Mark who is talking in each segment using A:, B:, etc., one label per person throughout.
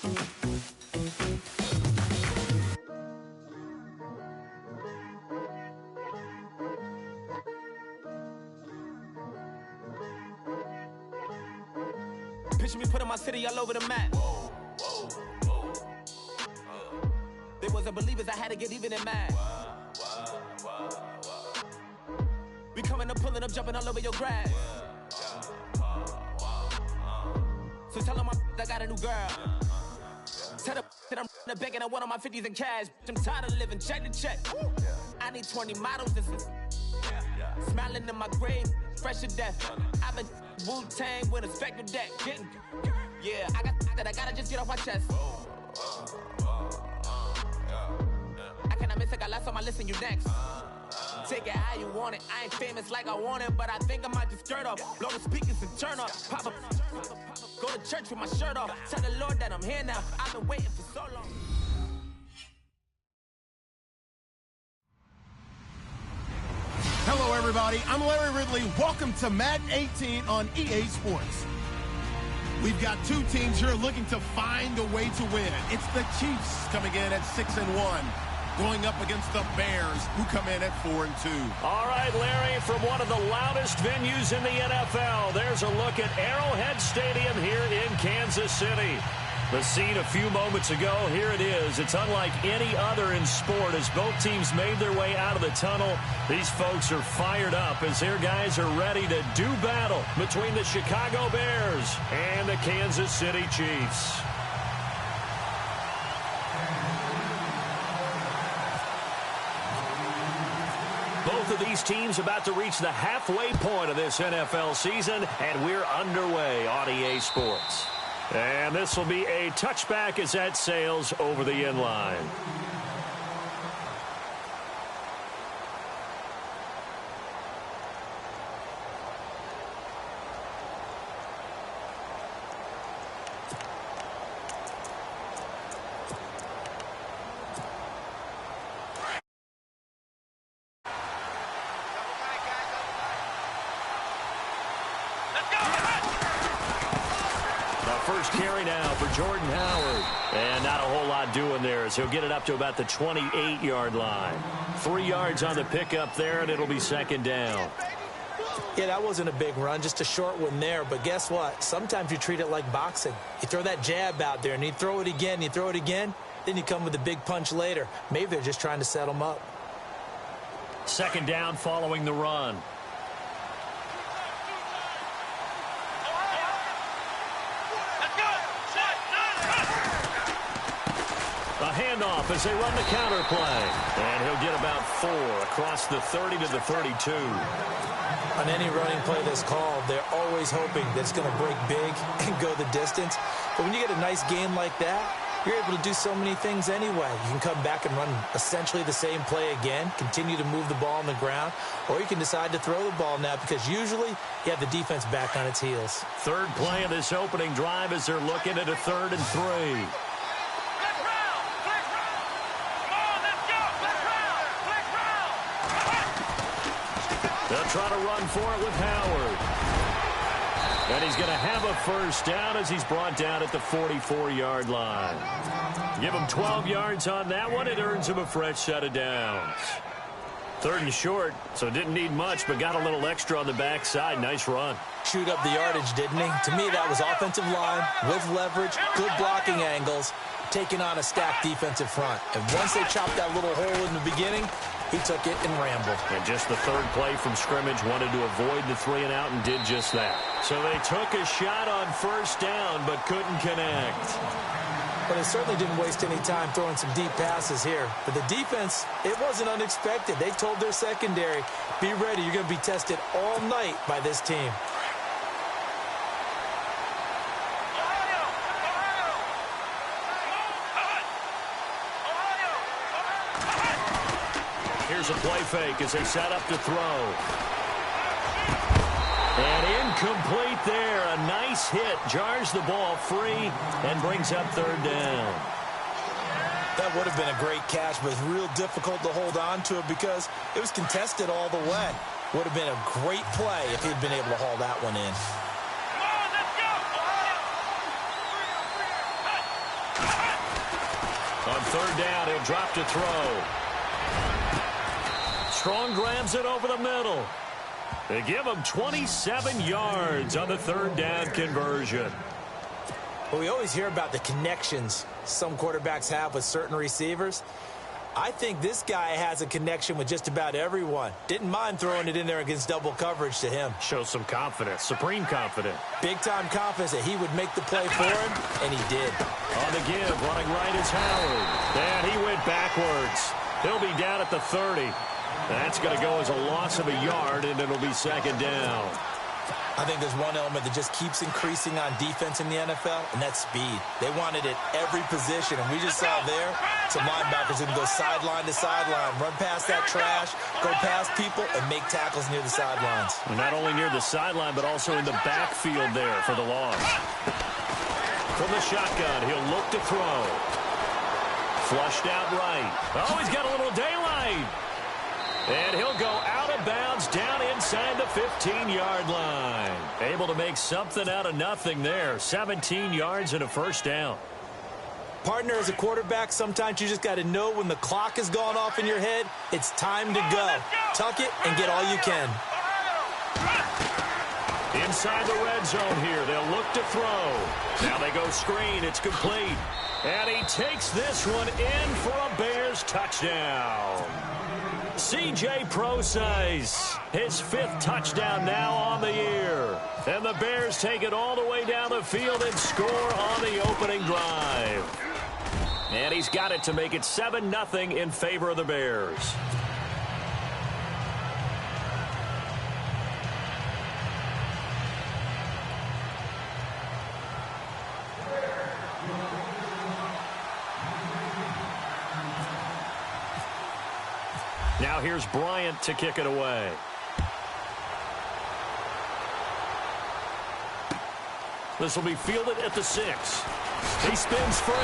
A: Picture me putting my city all over the map. They wasn't believers, I had to get even and mad. We coming up, pulling up, jumping all over your grass. So tell them I got a new girl. Tell them that I'm in the bank and I want all my 50s in cash. I'm tired of living check to check. I need 20 models. This is smiling in my grave, fresh to death. I've been Wu-Tang with a spectral deck. Yeah, I gotta just get off my chest. I cannot miss, I got last on my list and you next. Take it how you want it. I ain't famous like I want it, but I think I might just skirt off. Blow the speakers and turn up. Pop up. Go to church with my shirt off. Tell the Lord that I'm here now. I've been waiting for so long.
B: Hello, everybody. I'm Larry Ridley. Welcome to Madden 18 on EA Sports. We've got two teams here looking to find a way to win. It's the Chiefs coming in at 6-1, going up against the Bears, who come in at 4-2.
C: All right, Larry, from one of the loudest venues in the NFL, there's a look at Arrowhead Stadium here in Kansas City. The scene a few moments ago, here it is. It's unlike any other in sport as both teams made their way out of the tunnel. These folks are fired up as their guys are ready to do battle between the Chicago Bears and the Kansas City Chiefs. Both of these teams about to reach the halfway point of this NFL season, and we're underway on EA Sports. And this will be a touchback as that sails over the end line. First carry now for Jordan Howard. And not a whole lot doing there as he'll get it up to about the 28-yard line. 3 yards on the pickup there, and it'll be second down.
D: Yeah, that wasn't a big run, just a short one there. But guess what? Sometimes you treat it like boxing. You throw that jab out there, and you throw it again, then you come with a big punch later. Maybe they're just trying to set them up.
C: Second down following the run. A handoff as they run the counter play. And he'll get about 4 across the 30 to the 32.
D: On any running play that's called, they're always hoping that it's going to break big and go the distance. But when you get a nice game like that, you're able to do so many things anyway. You can come back and run essentially the same play again, continue to move the ball on the ground, or you can decide to throw the ball now because usually you have the defense back on its heels.
C: Third play of this opening drive as they're looking at a 3rd and 3. They'll try to run for it with Howard. And he's going to have a first down as he's brought down at the 44-yard line. Give him 12 yards on that one. It earns him a fresh set of downs. 3rd and short, so didn't need much, but got a little extra on the backside. Nice run.
D: Chewed up the yardage, didn't he? To me, that was offensive line with leverage, good blocking angles, taking on a stacked defensive front. And once they chopped that little hole in the beginning, he took it and rambled.
C: And just the 3rd play from scrimmage, wanted to avoid the 3-and-out and did just that. So they took a shot on first down but couldn't connect.
D: But they certainly didn't waste any time throwing some deep passes here. But the defense, it wasn't unexpected. They told their secondary, be ready, you're going to be tested all night by this team.
C: Here's a play fake as they set up to throw. And incomplete there. A nice hit. Jars the ball free and brings up 3rd down.
D: That would have been a great catch, but it's real difficult to hold on to it because it was contested all the way. Would have been a great play if he'd been able to haul that one in.
C: On third down, he'll drop to throw. Strong grabs it over the middle. They give him 27 yards on the third down conversion.
D: Well, we always hear about the connections some quarterbacks have with certain receivers. I think this guy has a connection with just about everyone. Didn't mind throwing it in there against double coverage to him.
C: Shows some confidence, supreme confidence.
D: Big-time confidence that he would make the play for him, and he did.
C: On the give, running right is Howard. And he went backwards. He'll be down at the 30. That's going to go as a loss of a yard, and it'll be second down.
D: I think there's one element that just keeps increasing on defense in the NFL, and that's speed. They want it at every position, and we just saw there some linebackers who can go sideline to sideline, run past that trash, go past people, and make tackles near the sidelines.
C: And not only near the sideline, but also in the backfield there for the loss. From the shotgun, he'll look to throw. Flushed out right. Oh, he's got a little daylight. And he'll go out of bounds down inside the 15-yard line. Able to make something out of nothing there. 17 yards and a first down.
D: Partner, as a quarterback, sometimes you just got to know when the clock has gone off in your head, it's time to go. Tuck it and get all you can.
C: Inside the red zone here. They'll look to throw. Now they go screen. It's complete. And he takes this one in for a Bears touchdown. C.J. Procise, his 5th touchdown now on the year. And the Bears take it all the way down the field and score on the opening drive. And he's got it to make it 7-0 in favor of the Bears. Now here's Bryant to kick it away. This will be fielded at the 6. He spins free.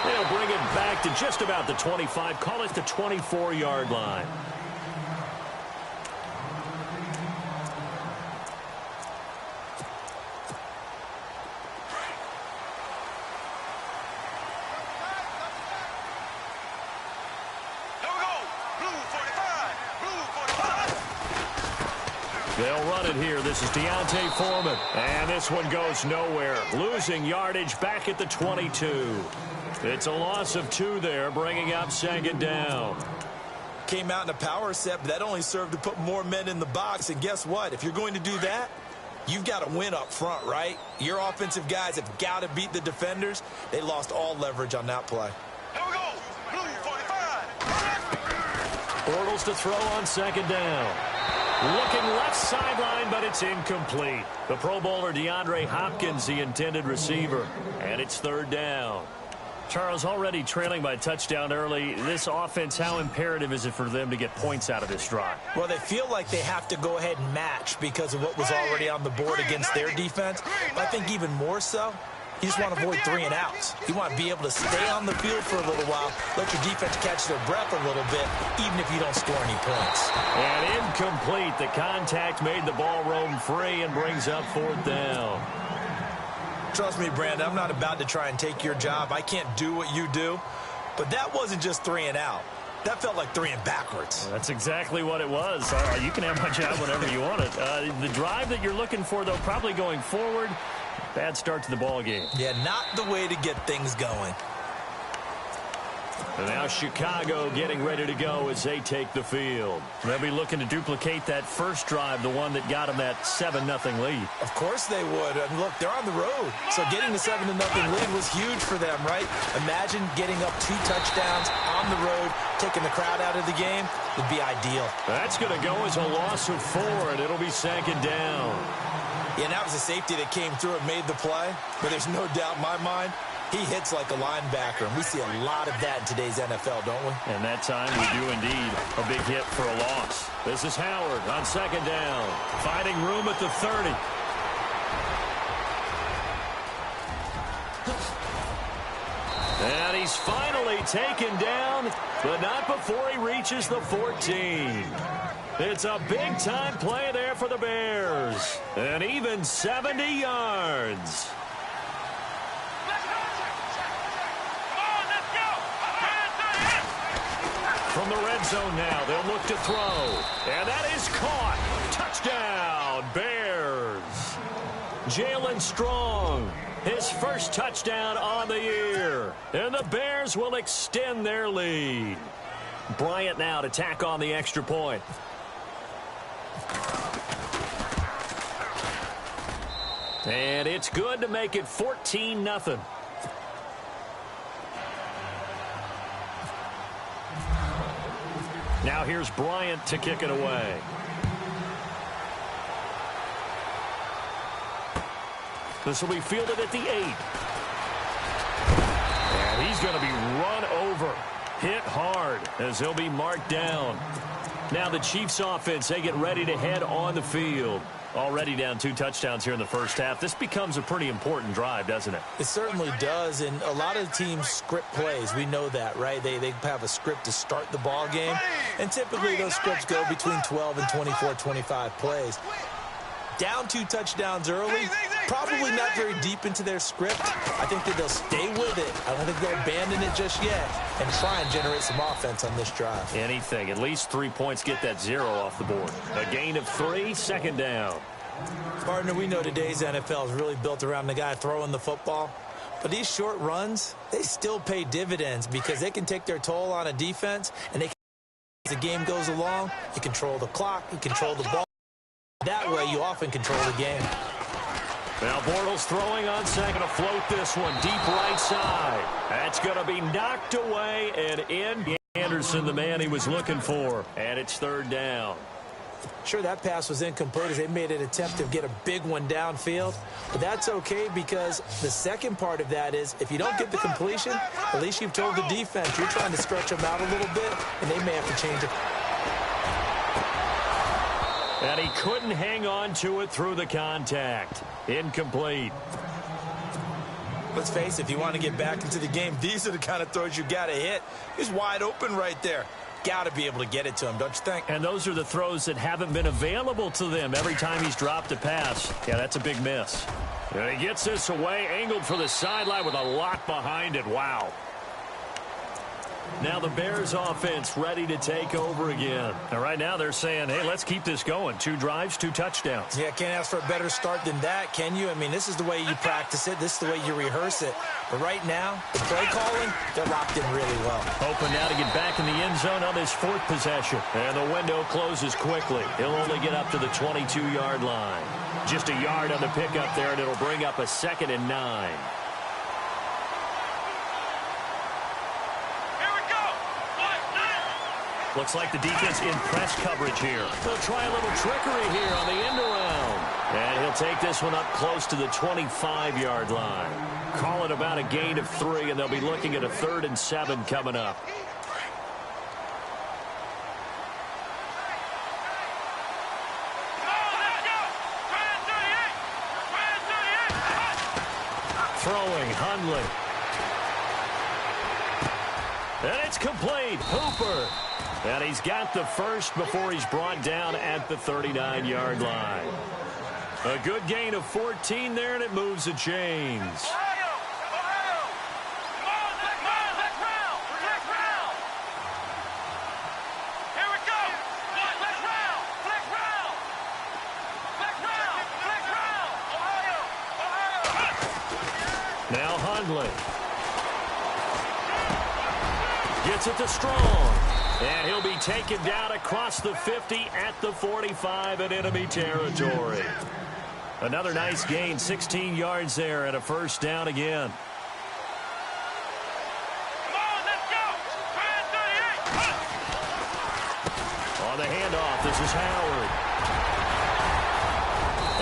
C: They'll bring it back to just about the 25. Call it the 24-yard line. They'll run it here. This is Deontay Foreman. And this one goes nowhere. Losing yardage back at the 22. It's a loss of 2 there, bringing up second down.
D: Came out in a power set, but that only served to put more men in the box. And guess what? If you're going to do that, you've got to win up front, right? Your offensive guys have got to beat the defenders. They lost all leverage on that play.
E: Here we go. Blue 45.
C: Bortles to throw on second down. Looking left sideline, but it's incomplete. The Pro Bowler DeAndre Hopkins, the intended receiver. And it's third down. Charles, already trailing by a touchdown early. This offense, how imperative is it for them to get points out of this drive?
D: Well, they feel like they have to go ahead and match because of what was already on the board against their defense. But I think even more so, you just want to avoid 3 and outs. You want to be able to stay on the field for a little while, let your defense catch their breath a little bit, even if you don't score any points.
C: And incomplete. The contact made the ball roam free and brings up fourth down.
D: Trust me, Brandon, I'm not about to try and take your job. I can't do what you do. But that wasn't just 3 and out. That felt like 3 and backwards.
C: Well, that's exactly what it was. You can have my job whenever you want it. The drive that you're looking for, though, probably going forward. Bad start to the ball game.
D: Yeah, not the way to get things going.
C: And now Chicago getting ready to go as they take the field. They'll be looking to duplicate that first drive, the one that got them that 7-0 lead.
D: Of course they would. And look, they're on the road. So getting the 7-0 lead was huge for them, right? Imagine getting up 2 touchdowns on the road, taking the crowd out of the game would be ideal.
C: That's going to go as a loss of 4, and it'll be second down.
D: Yeah, and that was a safety that came through and made the play. But there's no doubt in my mind, he hits like a linebacker, and we see a lot of that in today's NFL, don't we?
C: And that time we do indeed. A big hit for a loss. This is Howard on second down. Finding room at the 30. And he's finally taken down, but not before he reaches the 14. It's a big-time play there for the Bears. And even 70 yards. from the red zone now. They'll look to throw. And that is caught. Touchdown, Bears. Jalen Strong, his first touchdown on the year. And the Bears will extend their lead. Bryant now to tack on the extra point. And it's good to make it 14-0. Now here's Bryant to kick it away. This will be fielded at the 8. And he's going to be run over. Hit hard as he'll be marked down. Now the Chiefs offense, they get ready to head on the field. Already down 2 touchdowns here in the first half. This becomes a pretty important drive, doesn't it?
D: It certainly does, and a lot of teams script plays. We know that, right? They have a script to start the ball game, and typically those scripts go between 12 and 24, 25 plays. Down 2 touchdowns early, probably not very deep into their script. I think that they'll stay with it. I don't think they'll abandon it just yet and try and generate some offense on this drive.
C: Anything. At least 3 points, get that 0 off the board. A gain of 3, second down.
D: Partner, we know today's NFL is really built around the guy throwing the football. But these short runs, they still pay dividends because they can take their toll on a defense, and they can, as the game goes along, you control the clock, you control the ball. That way, you often control the game.
C: Now Bortles throwing on second to float this one deep right side. That's going to be knocked away and in. Anderson, the man he was looking for, and it's third down.
D: Sure, that pass was incomplete as they made an attempt to get a big one downfield. But that's okay because the second part of that is if you don't get the completion, at least you've told the defense you're trying to stretch them out a little bit, and they may have to change it.
C: And he couldn't hang on to it through the contact. Incomplete.
D: Let's face it, if you want to get back into the game, these are the kind of throws you got to hit. He's wide open right there. Got to be able to get it to him, don't you think?
C: And those are the throws that haven't been available to them every time he's dropped a pass. Yeah, that's a big miss. And he gets this away, angled for the sideline with a lot behind it. Wow. Now the Bears offense ready to take over again. And right now they're saying, hey, let's keep this going. 2 drives, 2 touchdowns.
D: Yeah, can't ask for a better start than that, can you? I mean, this is the way you practice it. This is the way you rehearse it. But right now, the play calling, they're locked in really well.
C: Open now to get back in the end zone on his 4th possession. And the window closes quickly. He'll only get up to the 22-yard line. Just a yard on the pickup there, and it'll bring up a 2nd and 9. Looks like the defense in press coverage here. They'll try a little trickery here on the end around. And he'll take this one up close to the 25-yard line. Call it about a gain of 3, and they'll be looking at a 3rd and 7 coming up. Throwing, Hundley. And it's complete. Hooper. And he's got the first before he's brought down at the 39-yard line. A good gain of 14 there, and it moves the chains. Now Hundley. Gets it to Strong. And he'll be taken down across the 50 at the 45 in enemy territory. Another nice gain, 16 yards there and a first down again. On the handoff, this is Howard.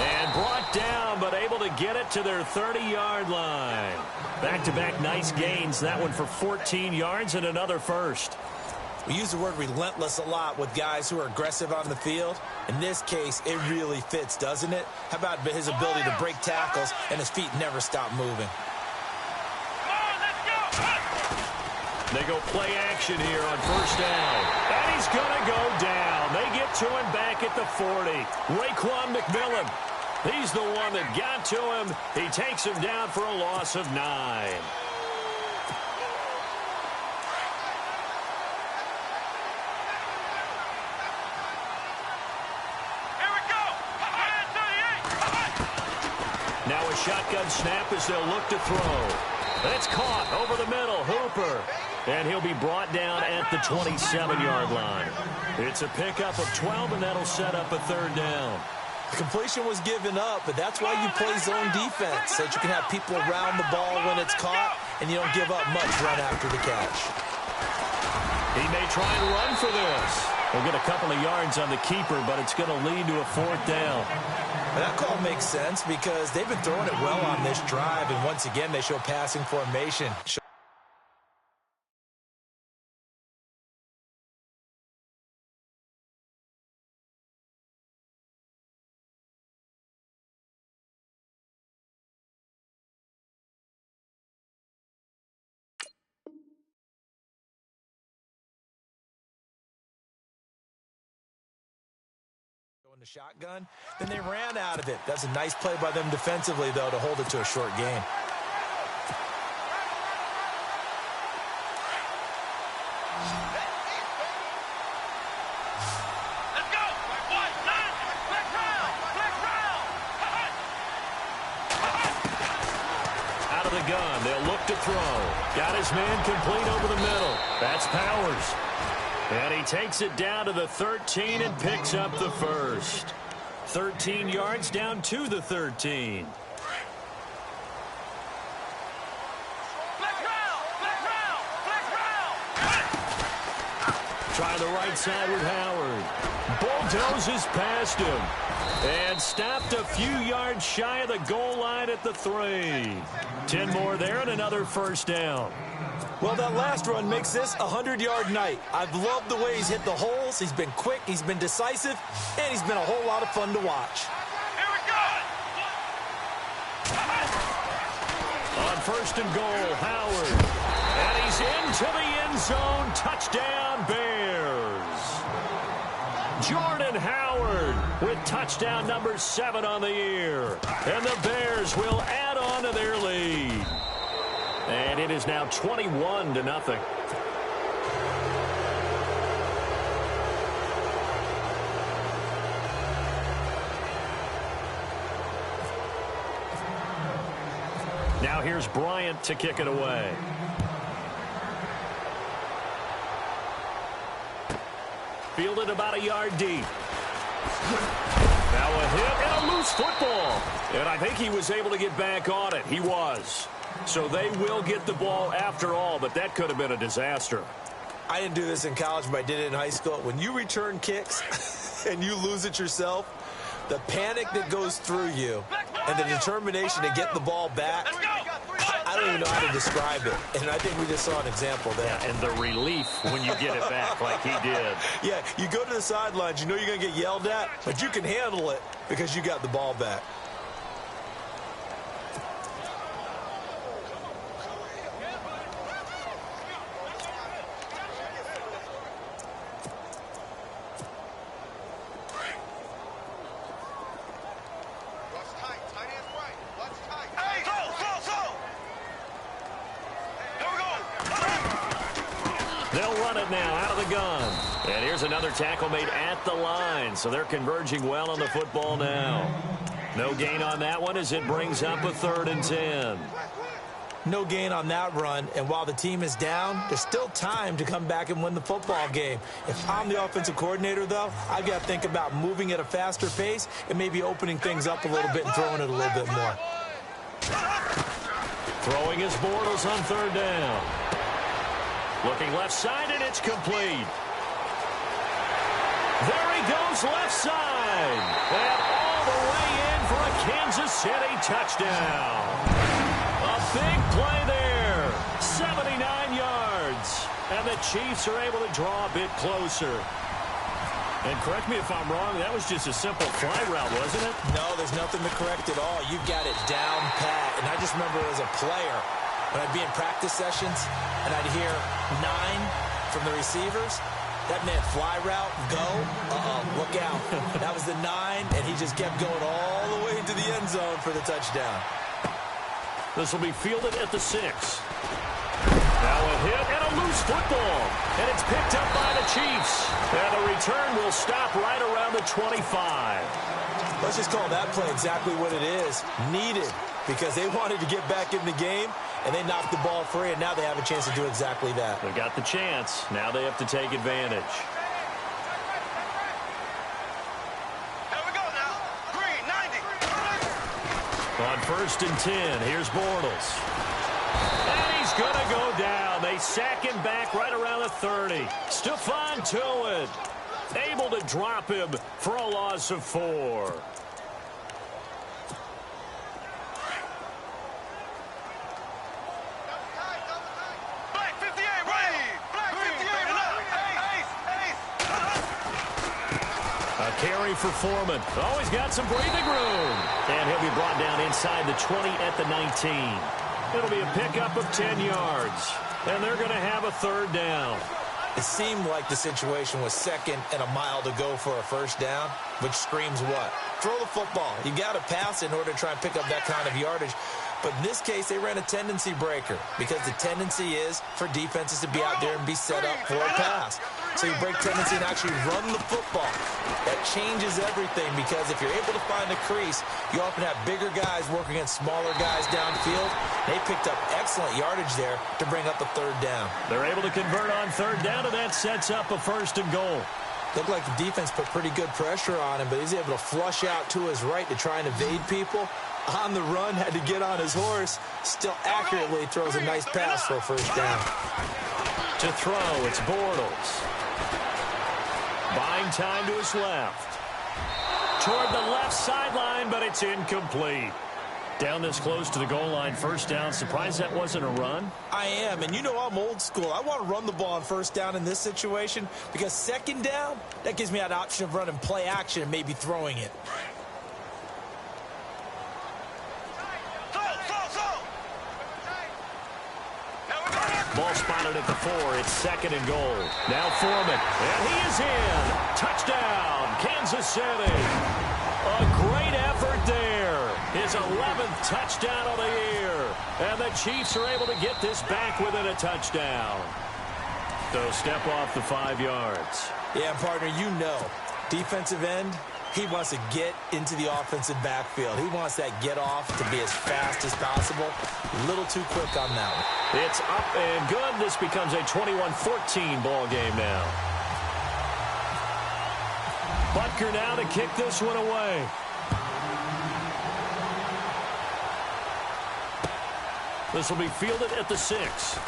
C: And brought down, but able to get it to their 30-yard line. Back-to-back nice gains, that one for 14 yards and another first.
D: We use the word relentless a lot with guys who are aggressive on the field. In this case, it really fits, doesn't it? How about his ability to break tackles and his feet never stop moving?
C: They go play action here on first down. And he's going to go down. They get to him back at the 40. Raekwon McMillan. He's the one that got to him. He takes him down for a loss of 9. shotgun snap as they'll look to throw. It's caught over the middle. Hooper. And he'll be brought down at the 27-yard line. It's a pickup of 12, and that'll set up a third down.
D: The completion was given up, but that's why you play zone defense, so that you can have people around the ball when it's caught, and you don't give up much run after the catch.
C: He may try and run for this. He'll get a couple of yards on the keeper, but it's going to lead to a fourth down.
D: That call makes sense because they've been throwing it well on this drive, and once again, they show passing formation. The shotgun, then they ran out of it. That's a nice play by them defensively, though, to hold it to a short gain.
A: Let's go!
C: Out of the gun, they'll look to throw. Got his man complete over the middle. That's Powers. And he takes it down to the 13 and picks up the first. 13 yards down to the 13. Try the right side with Howard. Bulldozes past him. And stopped a few yards shy of the goal line at the 3. 10 more there and another first down.
D: Well, that last run makes this a 100-yard night. I've loved the way he's hit the holes. He's been quick, he's been decisive, and he's been a whole lot of fun to watch.
A: Here we go!
C: On first and goal, Howard. And he's into the end zone. Touchdown, Bears. Jordan Howard with touchdown number 7 on the year. And the Bears will add on to their lead. And it is now 21-0. Now here's Bryant to kick it away. Fielded about a yard deep. Now a hit and a loose football. And I think he was able to get back on it. He was. So they will get the ball after all, but that could have been a disaster.
D: I didn't do this in college, but I did it in high school. When you return kicks and you lose it yourself, the panic that goes through you and the determination to get the ball back, I don't even know how to describe it. And I think we just saw an example there.
C: Yeah, and the relief when you get it back like he did.
D: Yeah, you go to the sidelines, you know you're going to get yelled at, but you can handle it because you got the ball back.
C: They'll run it now out of the gun. And here's another tackle made at the line. So they're converging well on the football now. No gain on that one as it brings up a 3rd and 10.
D: No gain on that run, and while the team is down, there's still time to come back and win the football game. If I'm the offensive coordinator, though, I've got to think about moving at a faster pace and maybe opening things up a little bit and throwing it a little bit more.
C: Throwing his Bortles on 3rd down. Looking left side, and it's complete. There he goes left side. And all the way in for a Kansas City touchdown. A big play there. 79 yards. And the Chiefs are able to draw a bit closer. And correct me if I'm wrong, that was just a simple fly route, wasn't it?
D: No, there's nothing to correct at all. You've got it down pat. And I just remember as a player, when I'd be in practice sessions and I'd hear 9 from the receivers, that meant fly route, go, look out. That was the 9, and he just kept going all the way into the end zone for the touchdown.
C: This will be fielded at the 6. Now a hit and a loose football. And it's picked up by the Chiefs. And the return will stop right around the 25.
D: Let's just call that play exactly what it is. Needed. because they wanted to get back in the game, and they knocked the ball free, and now they have a chance to do exactly that.
C: They got the chance. Now they have to take advantage.
E: Here we go now. Green, 90.
C: On 1st and 10, here's Bortles. And he's going to go down. They sack him back right around the 30. Stephon Tuitt able to drop him for a loss of 4. Carry for Foreman. Always got some breathing room. And he'll be brought down inside the 20 at the 19. It'll be a pickup of 10 yards. And they're going to have a 3rd down.
D: It seemed like the situation was 2nd and a mile to go for a 1st down, which screams what? Throw the football. You got to pass in order to try and pick up that kind of yardage. But in this case, they ran a tendency breaker because the tendency is for defenses to be out there and be set up for a pass. So you break tendency and actually run the football. That changes everything because if you're able to find a crease, you often have bigger guys working against smaller guys downfield. They picked up excellent yardage there to bring up a 3rd down.
C: They're able to convert on 3rd down, and that sets up a 1st and goal.
D: Looked like the defense put pretty good pressure on him, but he's able to flush out to his right to try and evade people. On the run, had to get on his horse. Still accurately throws a nice pass for a 1st down.
C: To throw, it's Bortles. Buying time to his left. Toward the left sideline, but it's incomplete. Down this close to the goal line, 1st down. Surprised that wasn't a run?
D: I am, and you know I'm old school. I want to run the ball on 1st down in this situation because 2nd down, that gives me that option of running play action and maybe throwing it.
C: Ball spotted at the 4. It's 2nd and goal. Now Foreman. And he is in. Touchdown, Kansas City. A great effort there. His 11th touchdown of the year. And the Chiefs are able to get this back within a touchdown. So step off the 5 yards.
D: Yeah, partner, you know. Defensive end, he wants to get into the offensive backfield. He wants that get off to be as fast as possible. A little too quick on that one.
C: It's up and good. This becomes a 21-14 ball game now. Butker now to kick this one away. This will be fielded at the 6.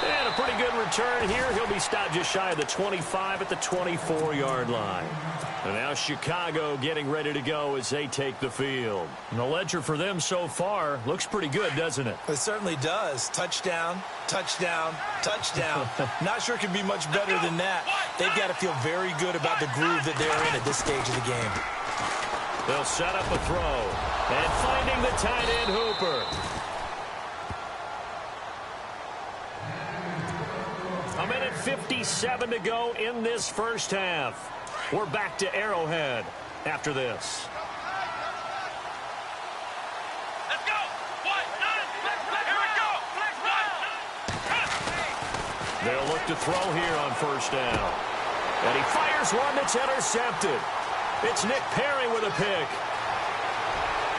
C: And a pretty good return here. He'll be stopped just shy of the 25 at the 24-yard line. And now Chicago getting ready to go as they take the field. And the ledger for them so far looks pretty good, doesn't it?
D: It certainly does. Touchdown, touchdown, touchdown. Not sure it could be much better than that. They've got to feel very good about the groove that they're in at this stage of the game.
C: They'll set up a throw. And finding the tight end, Hooper. A minute 57 to go in this 1st half. We're back to Arrowhead after this.
E: Let's go. Here we go.
C: They'll look to throw here on 1st down. And he fires one that's intercepted. It's Nick Perry with a pick.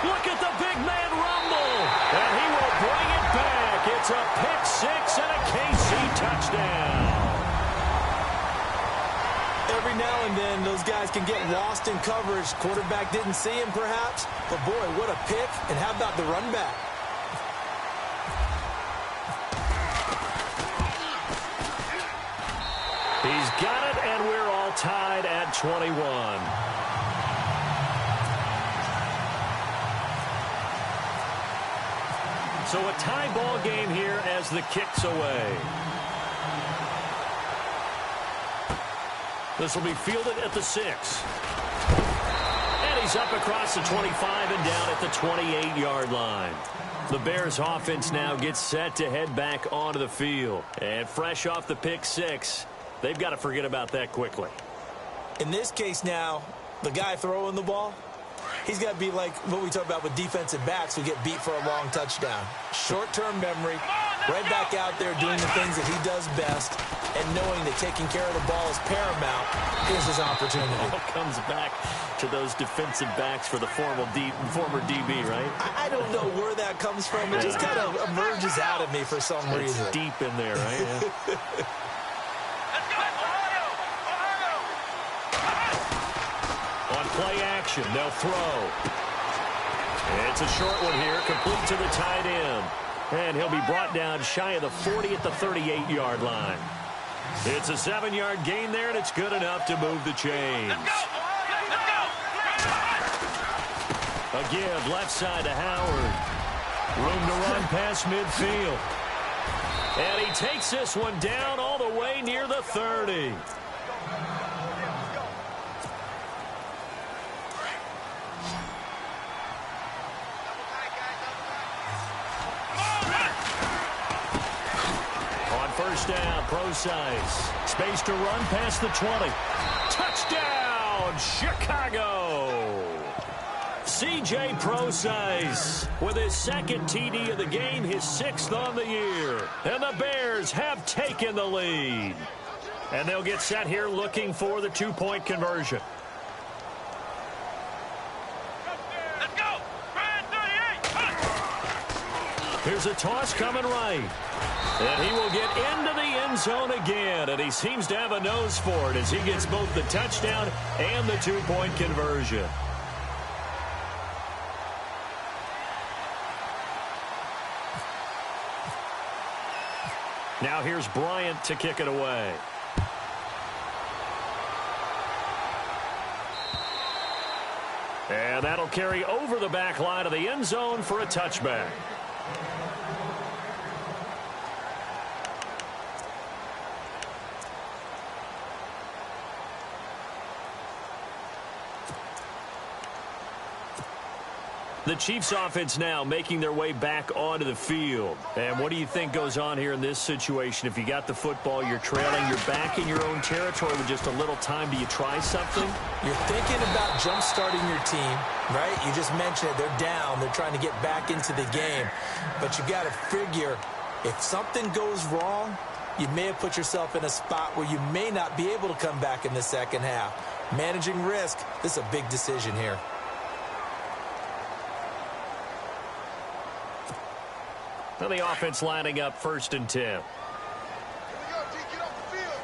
C: Look at the big man rumble. And he will bring it back. It's a pick 6 and a KC touchdown.
D: Every now and then, those guys can get lost in coverage. Quarterback didn't see him, perhaps. But, boy, what a pick. And how about the run back?
C: He's got it, and we're all tied at 21. So a tie ball game here as the kick's away. This will be fielded at the 6. And he's up across the 25 and down at the 28-yard line. The Bears offense now gets set to head back onto the field. And fresh off the pick 6, they've got to forget about that quickly.
D: In this case now, the guy throwing the ball, he's got to be like what we talk about with defensive backs who get beat for a long touchdown. Short-term memory, Right back out there doing the things that he does best and knowing that taking care of the ball is paramount is his opportunity.
C: It all comes back to those defensive backs for the former DB, right?
D: I don't know where that comes from. It just kind of emerges out of me for some reason.
C: It's deep in there, right? Yeah. On play action, they'll throw. It's a short one here, complete to the tight end. And he'll be brought down shy of the 40 at the 38-yard line. It's a 7-yard gain there, and it's good enough to move the chains. A give left side to Howard. Room to run past midfield. And he takes this one down all the way near the 30. First down, Procise. Space to run past the 20. Touchdown, Chicago! C.J. Procise with his second TD of the game, his 6th on the year. And the Bears have taken the lead. And they'll get set here looking for the 2-point conversion.
E: Let's go! Brad 38!
C: Here's a toss coming right. And he will get into the end zone again. And he seems to have a nose for it as he gets both the touchdown and the 2-point conversion. Now here's Bryant to kick it away. And that'll carry over the back line of the end zone for a touchback. The Chiefs offense now making their way back onto the field. And what do you think goes on here in this situation? If you got the football, you're trailing, you're back in your own territory with just a little time. Do you try something?
D: You're thinking about jump-starting your team, right? You just mentioned it. They're down. They're trying to get back into the game. But you got to figure if something goes wrong, you may have put yourself in a spot where you may not be able to come back in the second half. Managing risk, this is a big decision here.
C: Now the offense lining up 1st and 10.
E: Here we go, D. Get off the field.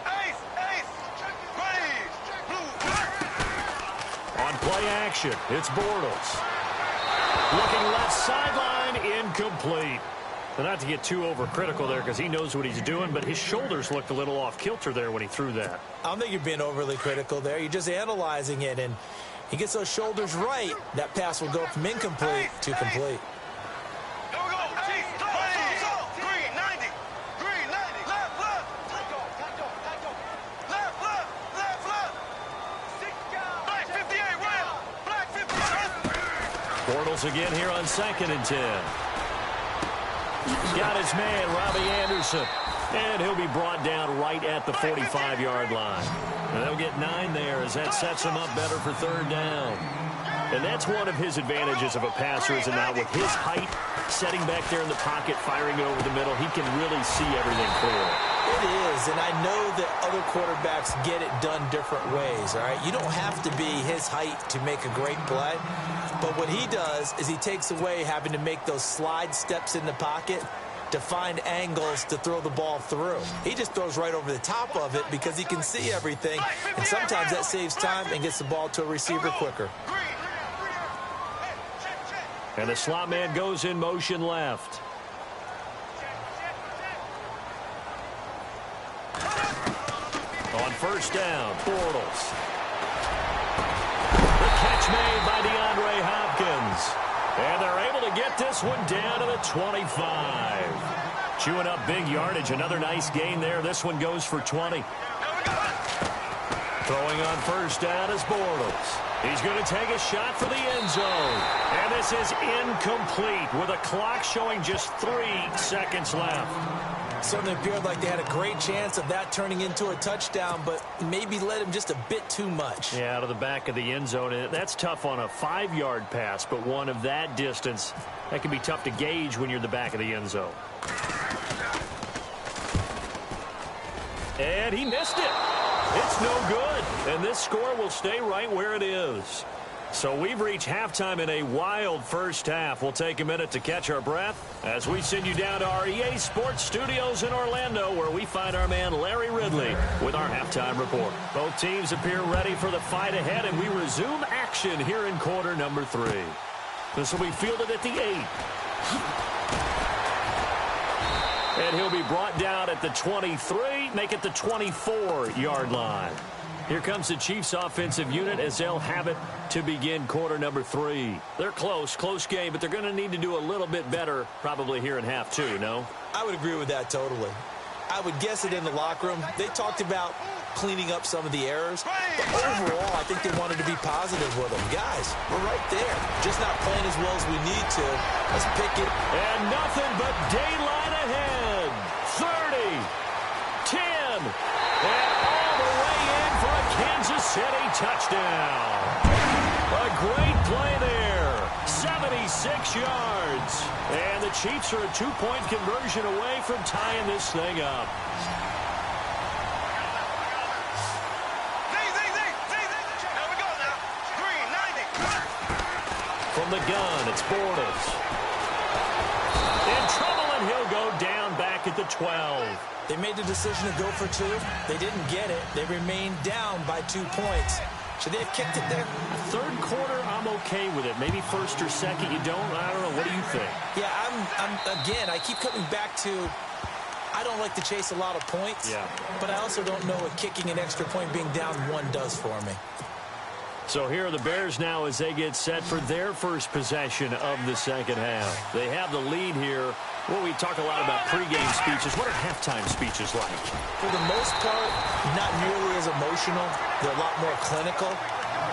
E: Ace! Ace! Blue!
C: On play action, it's Bortles. Looking left sideline, incomplete. But not to get too overcritical there because he knows what he's doing, but his shoulders looked a little off kilter there when he threw that.
D: I don't think you're being overly critical there. You're just analyzing it, and he gets those shoulders right. That pass will go from incomplete to complete.
C: Bortles again here on 2nd and 10. Got his man, Robbie Anderson. And he'll be brought down right at the 45-yard line. And they'll get 9 there as that sets him up better for 3rd down. And that's one of his advantages of a passer, is now with his height, setting back there in the pocket, firing it over the middle, he can really see everything clearly.
D: It is, and I know that other quarterbacks get it done different ways, all right? You don't have to be his height to make a great play, but what he does is he takes away having to make those slide steps in the pocket to find angles to throw the ball through. He just throws right over the top of it because he can see everything, and sometimes that saves time and gets the ball to a receiver quicker.
C: And the slot man goes in motion left. On 1st down, Bortles. The catch made by DeAndre Hopkins. And they're able to get this one down to the 25. Chewing up big yardage. Another nice gain there. This one goes for 20. Throwing on 1st down is Bortles. He's going to take a shot for the end zone. And this is incomplete with a clock showing just 3 seconds left.
D: Certainly appeared like they had a great chance of that turning into a touchdown, but maybe led him just a bit too much.
C: Yeah, out of the back of the end zone. That's tough on a 5-yard pass, but one of that distance, that can be tough to gauge when you're in the back of the end zone. And he missed it. It's no good. And this score will stay right where it is. So we've reached halftime in a wild first half. We'll take a minute to catch our breath as we send you down to our EA Sports Studios in Orlando, where we find our man Larry Ridley with our halftime report. Both teams appear ready for the fight ahead, and we resume action here in quarter number 3. This will be fielded at the 8. And he'll be brought down at the 23, make it the 24-yard line. Here comes the Chiefs offensive unit as they'll have it to begin quarter number 3. They're close game, but they're going to need to do a little bit better probably here in half 2, no?
D: I would agree with that totally. I would guess it in the locker room. They talked about cleaning up some of the errors, but overall, I think they wanted to be positive with them. Guys, we're right there. Just not playing as well as we need to. Let's pick it.
C: And nothing but daylight ahead. 30, 10, and all the way in for a Kansas City touchdown. A great play there. 76 yards. And the Chiefs are a 2-point conversion away from tying this thing up. From the gun, it's Bortles. In trouble, and he'll go down back at the 12.
D: They made the decision to go for 2. They didn't get it. They remained down by 2 points. Should they have kicked it there?
C: Third quarter, I'm okay with it. Maybe first or second, you don't. I don't know. What do you think?
D: Yeah, again, I keep coming back to I don't like to chase a lot of points.
C: Yeah.
D: But I also don't know what kicking an extra point being down 1 does for me.
C: So here are the Bears now as they get set for their first possession of the second half. They have the lead here. Well, we talk a lot about pregame speeches. What are halftime speeches like?
D: For the most part, not nearly as emotional. They're a lot more clinical.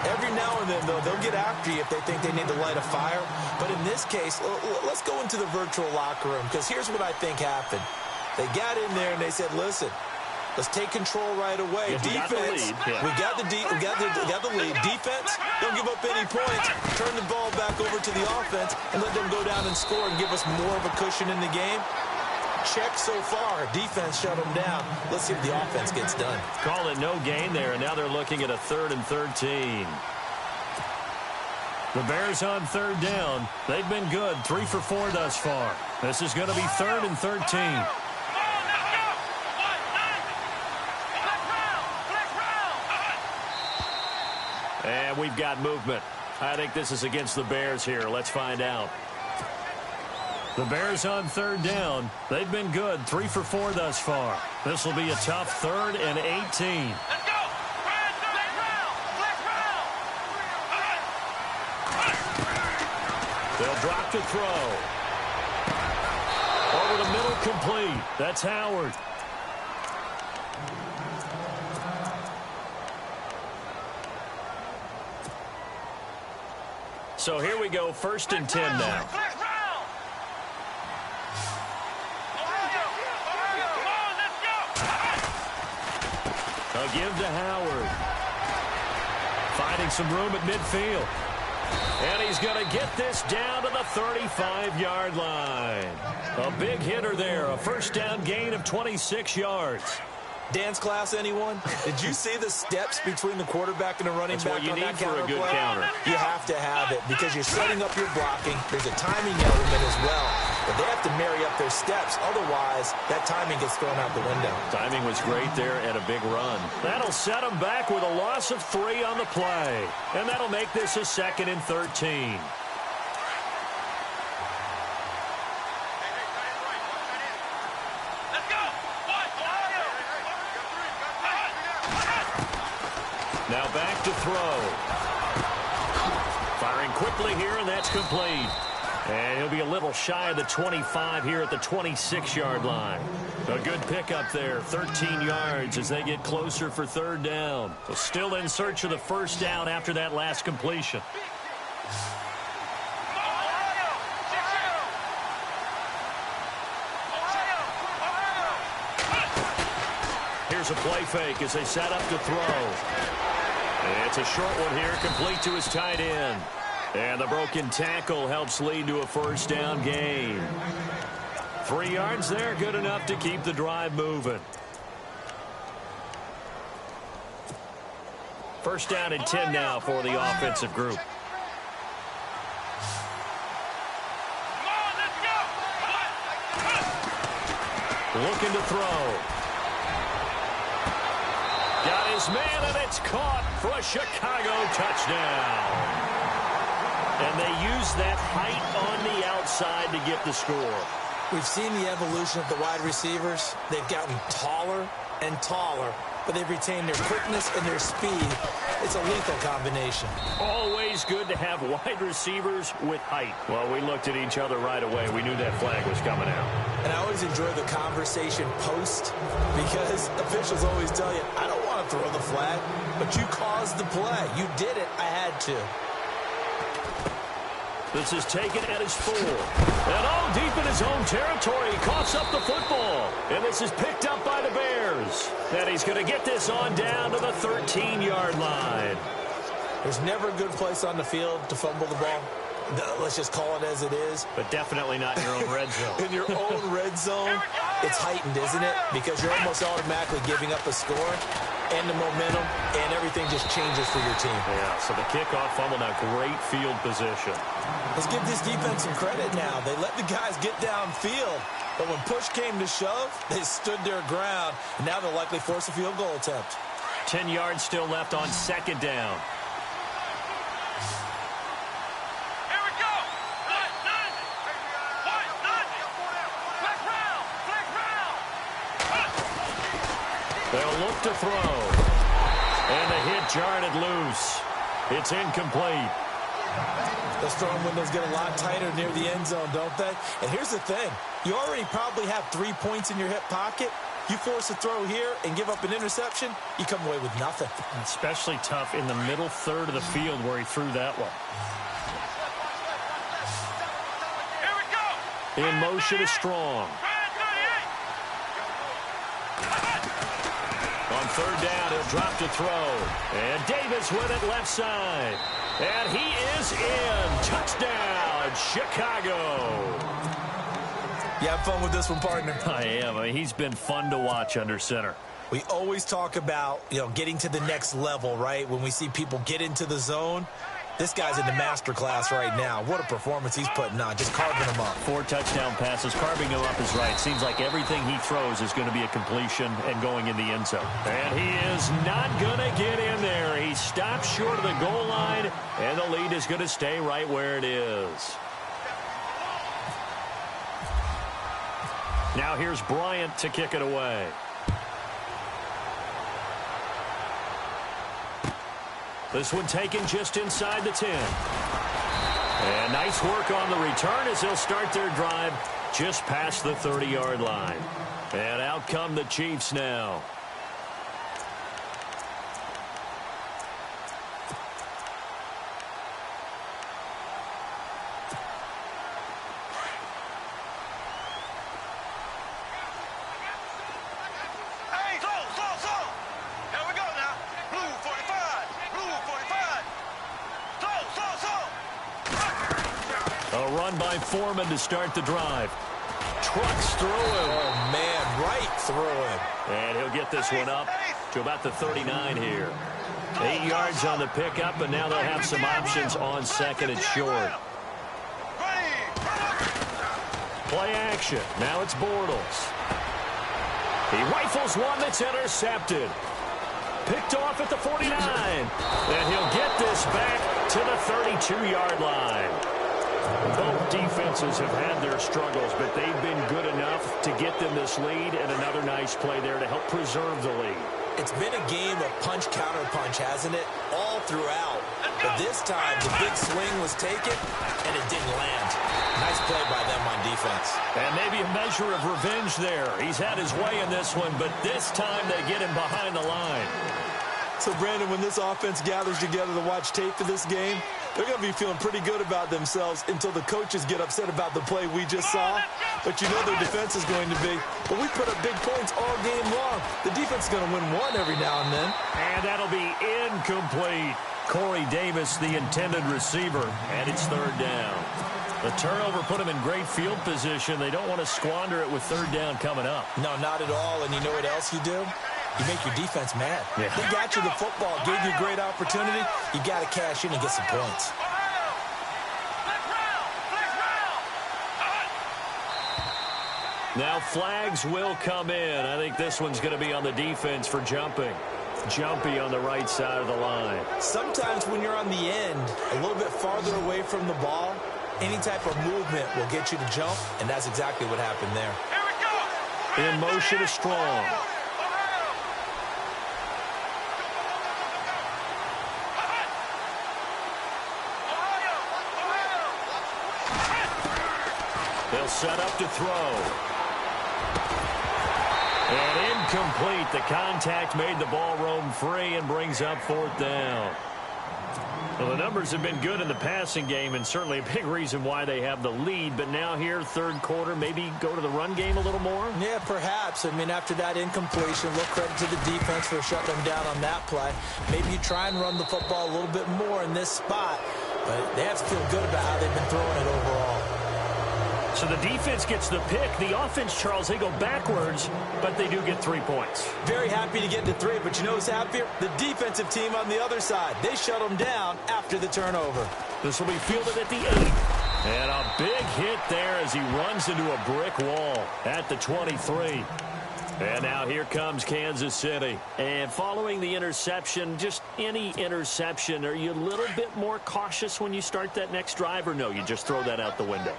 D: Every now and then, though, they'll get after you if they think they need to light a fire. But in this case, let's go into the virtual locker room, because here's what I think happened. They got in there and they said, listen, let's take control right away. Defense, we got the lead. Defense, don't give up any points. Turn the ball back over to the offense and let them go down and score and give us more of a cushion in the game. Check so far. Defense shut them down. Let's see if the offense gets done.
C: Call it no gain there, and now they're looking at a 3rd and 13. The Bears on 3rd down. They've been good, 3 for 4 thus far. This is going to be 3rd and 13. And we've got movement. I think this is against the Bears here. Let's find out. The Bears on 3rd down. They've been good, 3 for 4 thus far. This will be a tough 3rd and 18.
E: Let's go!
C: They'll drop to throw. Over the middle, complete. That's Howard. So here we go, 1st and 10 now. A give to Howard. Finding some room at midfield. And he's going to get this down to the 35-yard line. A big hitter there, a first down gain of 26 yards.
D: Dance class, anyone? Did you see the steps between the quarterback and the running back on that counter play?
C: That's what you need for a good counter.
D: You have to have it because you're setting up your blocking. There's a timing element as well. But they have to marry up their steps. Otherwise, that timing gets thrown out the window.
C: Timing was great there and a big run. That'll set them back with a loss of 3 on the play. And that'll make this a 2nd and 13. Now back to throw. Firing quickly here, and that's complete. And he'll be a little shy of the 25 here at the 26-yard line. A good pickup there, 13 yards as they get closer for third down. So still in search of the first down after that last completion. Here's a play fake as they set up to throw. It's a short one here, complete to his tight end. And the broken tackle helps lead to a first down gain. 3 yards there, good enough to keep the drive moving. First down and 10 now for the offensive group. Looking to throw. Got his man, and it's caught for a Chicago touchdown. And they use that height on the outside to get the score.
D: We've seen the evolution of the wide receivers. They've gotten taller and taller, but they've retained their quickness and their speed. It's a lethal combination.
C: Always good to have wide receivers with height. Well, we looked at each other right away. We knew that flag was coming out.
D: And I always enjoy the conversation post because officials always tell you, I don't want to throw the flag, but you caused the play. You did it. I had to.
C: This is taken at his 4. And all deep in his own territory. He coughs up the football. And this is picked up by the Bears. And he's going to get this on down to the 13-yard line.
D: There's never a good place on the field to fumble the ball. Let's just call it as it is.
C: But definitely not in your own red zone.
D: In your own red zone, it's heightened, isn't it? Because you're almost automatically giving up a score and the momentum, and everything just changes for your team.
C: Yeah, so the kickoff fumble, now great field position.
D: Let's give this defense some credit now. They let the guys get downfield, but when push came to shove, they stood their ground, and now they'll likely force a field goal attempt.
C: 10 yards still left on second down. They'll look to throw. And the hit jarred it loose. It's incomplete.
D: Those throwing windows get a lot tighter near the end zone, don't they? And here's the thing. You already probably have 3 points in your hip pocket. You force a throw here and give up an interception, you come away with nothing.
C: Especially tough in the middle third of the field where he threw that one. In motion is Strong. On third down, he'll drop to throw. And Davis with it left side. And he is in. Touchdown, Chicago.
D: You have fun with this one, partner?
C: I am. I mean, he's been fun to watch under center.
D: We always talk about, getting to the next level, right? When we see people get into the zone. This guy's in the master class right now. What a performance he's putting on, just carving them up.
C: 4 touchdown passes. Carving them up is right. Seems like everything he throws is going to be a completion and going in the end zone. And he is not going to get in there. He stops short of the goal line, and the lead is going to stay right where it is. Now here's Bryant to kick it away. This one taken just inside the 10. And nice work on the return as they'll start their drive just past the 30-yard line. And out come the Chiefs now. By Foreman to start the drive. Trucks through him.
D: Oh, man, right through him.
C: And he'll get this one up to about the 39 here. 8 yards on the pickup, and now they'll have some options on second and short. Play action. Now it's Bortles. He rifles one that's intercepted. Picked off at the 49. And he'll get this back to the 32-yard line. Both defenses have had their struggles, but they've been good enough to get them this lead, and another nice play there to help preserve the lead.
D: It's been a game of punch-counter-punch, hasn't it? All throughout. But this time, the big swing was taken, and it didn't land. Nice play by them on defense.
C: And maybe a measure of revenge there. He's had his way in this one, but this time they get him behind the line.
D: So, Brandon, when this offense gathers together to watch tape for this game, they're going to be feeling pretty good about themselves until the coaches get upset about the play we just saw. But you know their defense is going to be. But we put up big points all game long. The defense is going to win one every now and then.
C: And that'll be incomplete. Corey Davis, the intended receiver, and it's third down. The turnover put them in great field position. They don't want to squander it with third down coming up.
D: No, not at all. And you know what else you do? You make your defense mad.
C: Yeah.
D: They got you the football, gave you a great opportunity. You got to cash in and get some points.
C: Now flags will come in. I think this one's going to be on the defense for jumping. Jumpy on the right side of the line.
D: Sometimes when you're on the end, a little bit farther away from the ball, any type of movement will get you to jump, and that's exactly what happened there.
C: In motion is Strong. They'll set up to throw. And incomplete. The contact made the ball roam free and brings up fourth down. Well, the numbers have been good in the passing game and certainly a big reason why they have the lead. But now here, third quarter, maybe go to the run game a little more?
D: Yeah, perhaps. I mean, after that incompletion, look credit to the defense for shutting them down on that play. Maybe you try and run the football a little bit more in this spot. But they have to feel good about how they've been throwing it overall.
C: So the defense gets the pick. The offense, Charles, they go backwards, but they do get 3 points.
D: Very happy to get to 3, but you know who's happier? The defensive team on the other side. They shut them down after the turnover.
C: This will be fielded at the 8. And a big hit there as he runs into a brick wall at the 23. And now here comes Kansas City. And following the interception, just any interception, are you a little bit more cautious when you start that next drive, or no, you just throw that out the window?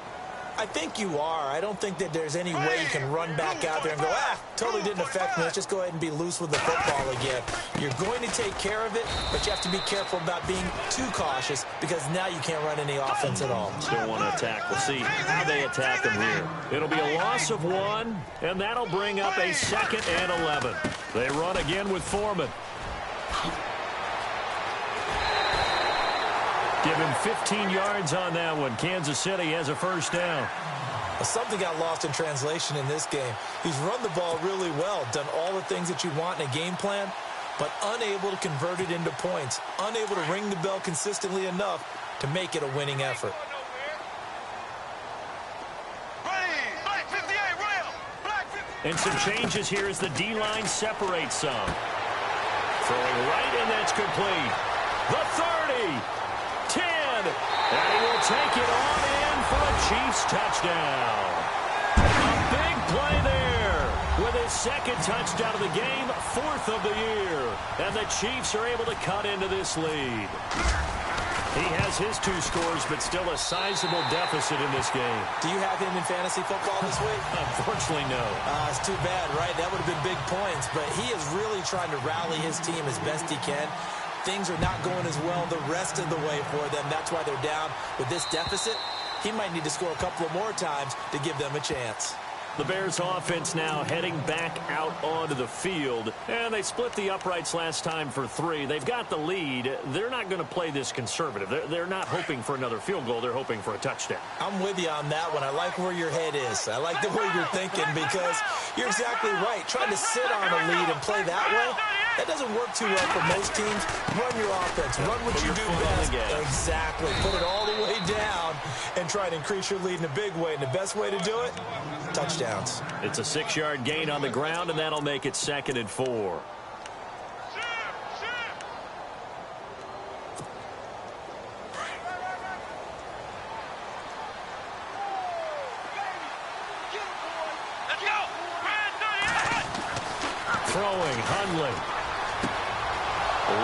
D: I think you are. I don't think that there's any way you can run back out there and go, totally didn't affect me. Let's just go ahead and be loose with the football again. You're going to take care of it, but you have to be careful about being too cautious because now you can't run any offense at all.
C: Still want to attack. We'll see how they attack them here. It'll be a loss of 1, and that'll bring up a 2nd and 11. They run again with Foreman. Give him 15 yards on that one. Kansas City has a first down.
D: Something got lost in translation in this game. He's run the ball really well, done all the things that you want in a game plan, but unable to convert it into points, unable to ring the bell consistently enough to make it a winning effort.
C: And some changes here as the D-line separates some. Throwing right, and that's complete. The 30. 10, and he will take it on in for a Chiefs touchdown. A big play there with his 2nd touchdown of the game, 4th of the year. And the Chiefs are able to cut into this lead. He has his 2 scores, but still a sizable deficit in this game.
D: Do you have him in fantasy football this week?
C: Unfortunately, no.
D: It's too bad, right? That would have been big points, but he is really trying to rally his team as best he can. Things are not going as well the rest of the way for them. That's why they're down with this deficit. He might need to score a couple of more times to give them a chance.
C: The Bears offense now heading back out onto the field. And they split the uprights last time for 3. They've got the lead. They're not going to play this conservative. They're not hoping for another field goal. They're hoping for a touchdown.
D: I'm with you on that one. I like where your head is. I like the way you're thinking because you're exactly right. Trying to sit on a lead and play that way, that doesn't work too well for most teams. Run your offense. Run what you do best. Exactly. Put it all the way down and try to increase your lead in a big way. And the best way to do it, touchdowns.
C: It's a 6-yard gain on the ground, and that'll make it 2nd and 4. Throwing, Hundley.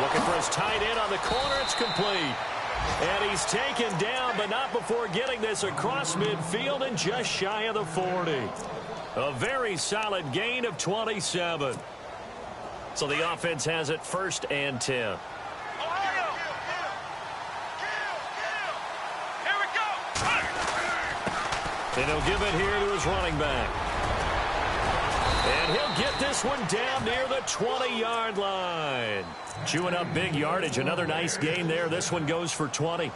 C: Looking for his tight end on the corner. It's complete. And he's taken down, but not before getting this across midfield and just shy of the 40. A very solid gain of 27. So the offense has it 1st and 10. And he'll give it here to his running back. And he'll get this one down near the 20-yard line. Chewing up big yardage. Another nice gain there. This one goes for 20.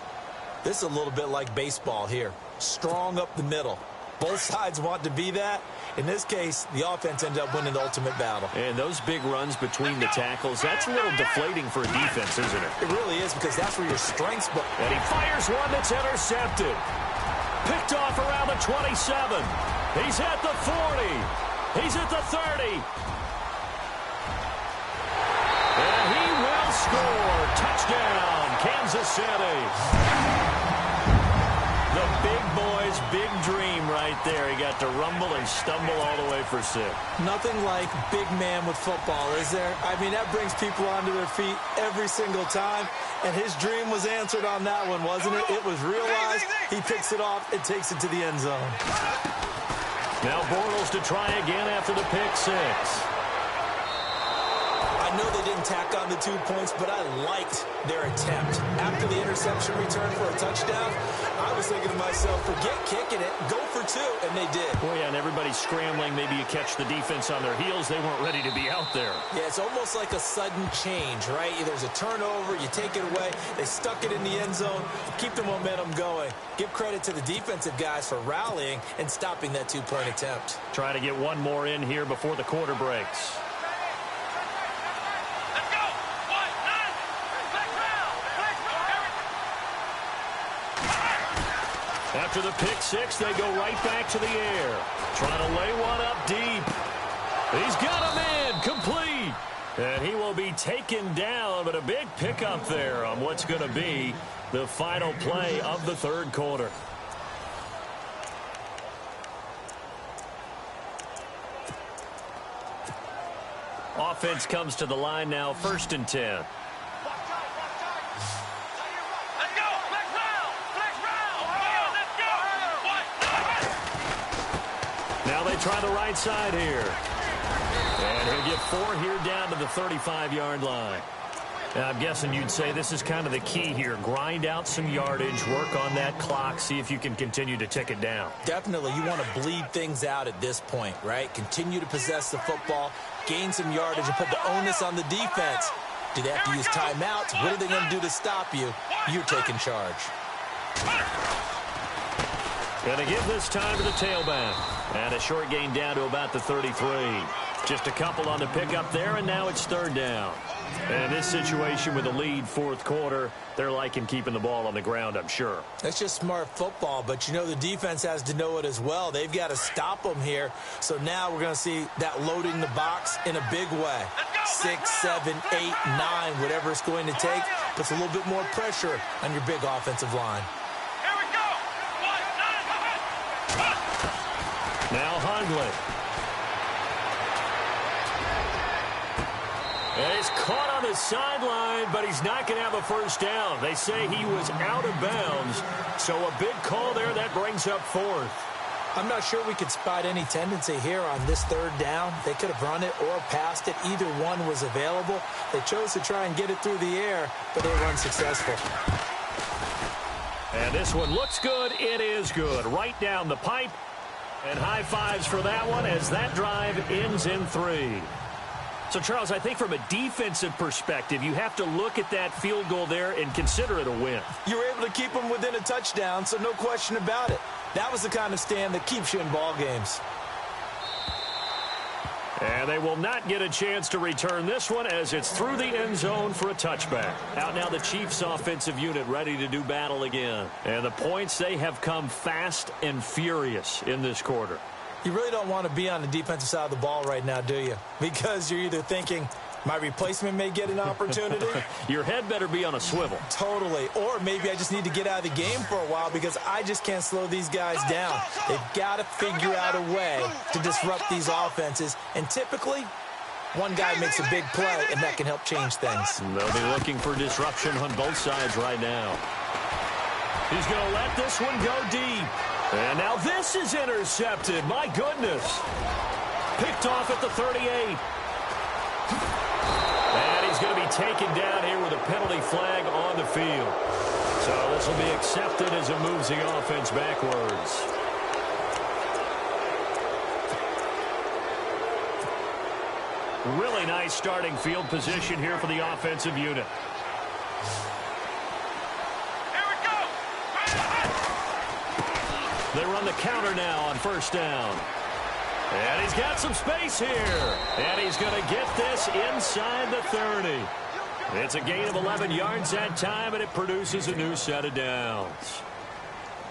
D: This is a little bit like baseball here. Strong up the middle. Both sides want to be that. In this case, the offense ended up winning the ultimate battle.
C: And those big runs between the tackles, that's a little deflating for a defense, isn't it?
D: It really is, because that's where your strengths...
C: And he fires one that's intercepted. Picked off around the 27. He's at the 40. He's at the 30. And he will score. Touchdown, Kansas City. The big boy's big dream right there. He got to rumble and stumble all the way for 6.
D: Nothing like big man with football, is there? I mean, that brings people onto their feet every single time. And his dream was answered on that one, wasn't it? It was realized. He picks it off and takes it to the end zone.
C: Now Bortles to try again after the pick 6.
D: I know they didn't tack on the 2 points, but I liked their attempt. After the interception return for a touchdown, I was thinking to myself, forget kicking it, go for 2, and they did.
C: Oh, yeah, and everybody's scrambling. Maybe you catch the defense on their heels. They weren't ready to be out there.
D: Yeah, it's almost like a sudden change, right? There's a turnover, you take it away, they stuck it in the end zone, keep the momentum going. Give credit to the defensive guys for rallying and stopping that 2-point attempt.
C: Try to get one more in here before the quarter breaks. After the pick 6, they go right back to the air. Trying to lay one up deep. He's got him in. Complete. And he will be taken down, but a big pickup there on what's going to be the final play of the third quarter. Offense comes to the line now, 1st and 10. Now they try the right side here. And he'll get 4 here down to the 35-yard line. Now, I'm guessing you'd say this is kind of the key here. Grind out some yardage, work on that clock, see if you can continue to tick it down.
D: Definitely. You want to bleed things out at this point, right? Continue to possess the football, gain some yardage, and put the onus on the defense. Do they have to use timeouts? What are they going to do to stop you? You're taking charge.
C: Going to give this time to the tailback. And a short gain down to about the 33. Just a couple on the pickup there, and now it's 3rd down. And in this situation with a lead 4th quarter, they're liking keeping the ball on the ground, I'm sure.
D: That's just smart football, but you know the defense has to know it as well. They've got to stop them here. So now we're going to see that loading the box in a big way. 6, 7, 8, 9, whatever it's going to take, puts a little bit more pressure on your big offensive line.
C: Now Hundley. And he's caught on the sideline, but he's not going to have a first down. They say he was out of bounds, so a big call there. That brings up 4th.
D: I'm not sure we could spot any tendency here on this 3rd down. They could have run it or passed it. Either one was available. They chose to try and get it through the air, but they were unsuccessful.
C: And this one looks good. It is good. Right down the pipe. And high fives for that one as that drive ends in 3. So, Charles, I think from a defensive perspective, you have to look at that field goal there and consider it a win.
D: You were able to keep them within a touchdown, so no question about it. That was the kind of stand that keeps you in ball games.
C: And they will not get a chance to return this one as it's through the end zone for a touchback. Out now the Chiefs offensive unit ready to do battle again. And the points, they have come fast and furious in this quarter.
D: You really don't want to be on the defensive side of the ball right now, do you? Because you're either thinking, my replacement may get an opportunity.
C: Your head better be on a swivel.
D: Totally. Or maybe I just need to get out of the game for a while because I just can't slow these guys down. They've got to figure out a way to disrupt these offenses. And typically, one guy makes a big play, and that can help change things.
C: They'll be looking for disruption on both sides right now. He's going to let this one go deep. And now this is intercepted. My goodness. Picked off at the 38. And he's going to be taken down here with a penalty flag on the field. So this will be accepted as it moves the offense backwards. Really nice starting field position here for the offensive unit.
E: Here we go.
C: They run the counter now on first down. And he's got some space here. And he's going to get this inside the 30. It's a gain of 11 yards that time, and it produces a new set of downs.